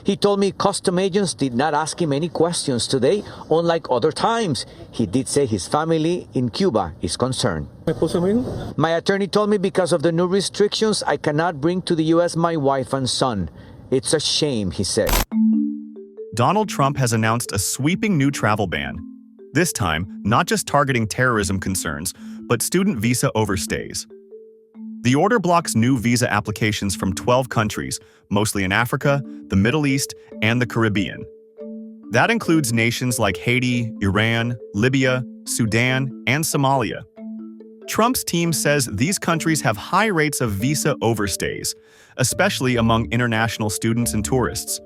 He told me custom agents did not ask him any questions today, unlike other times. He did say his family in Cuba is concerned. My attorney told me because of the new restrictions, I cannot bring to the U.S. my wife and son. It's a shame, he said. Donald Trump has announced a sweeping new travel ban. This time, not just targeting terrorism concerns, but student visa overstays. The order blocks new visa applications from 12 countries, mostly in Africa, the Middle East, and the Caribbean. That includes nations like Haiti, Iran, Libya, Sudan, and Somalia. Trump's team says these countries have high rates of visa overstays, especially among international students and tourists.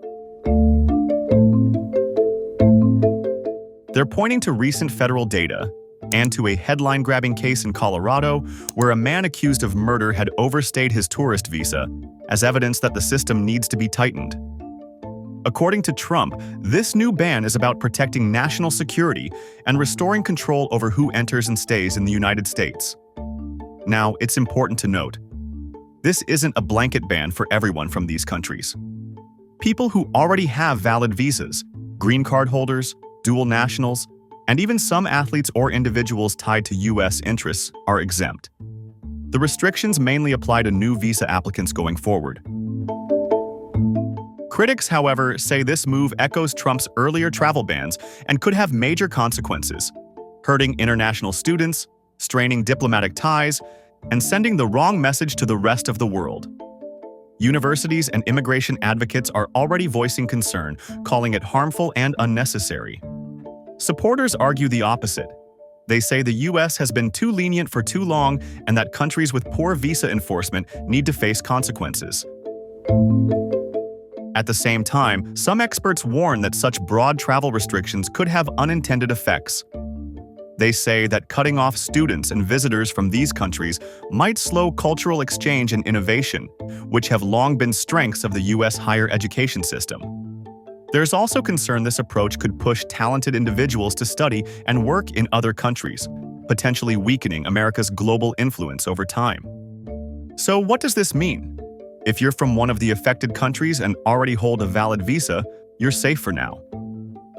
They're pointing to recent federal data and to a headline-grabbing case in Colorado where a man accused of murder had overstayed his tourist visa as evidence that the system needs to be tightened. According to Trump, this new ban is about protecting national security and restoring control over who enters and stays in the United States. Now, it's important to note, this isn't a blanket ban for everyone from these countries. People who already have valid visas, green card holders, dual nationals, and even some athletes or individuals tied to U.S. interests are exempt. The restrictions mainly apply to new visa applicants going forward. Critics, however, say this move echoes Trump's earlier travel bans and could have major consequences, hurting international students, straining diplomatic ties, and sending the wrong message to the rest of the world. Universities and immigration advocates are already voicing concern, calling it harmful and unnecessary. Supporters argue the opposite. They say the U.S. has been too lenient for too long and that countries with poor visa enforcement need to face consequences. At the same time, some experts warn that such broad travel restrictions could have unintended effects. They say that cutting off students and visitors from these countries might slow cultural exchange and innovation, which have long been strengths of the U.S. higher education system. There's also concern this approach could push talented individuals to study and work in other countries, potentially weakening America's global influence over time. So what does this mean? If you're from one of the affected countries and already hold a valid visa, you're safe for now.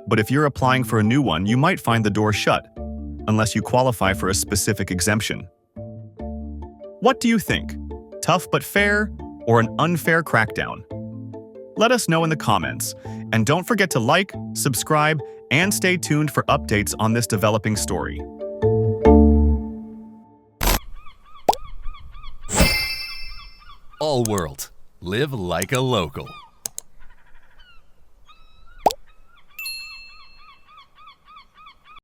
But if you're applying for a new one, you might find the door shut, unless you qualify for a specific exemption. What do you think? Tough but fair, or an unfair crackdown? Let us know in the comments, and don't forget to like, subscribe, and stay tuned for updates on this developing story. All World. Live like a local.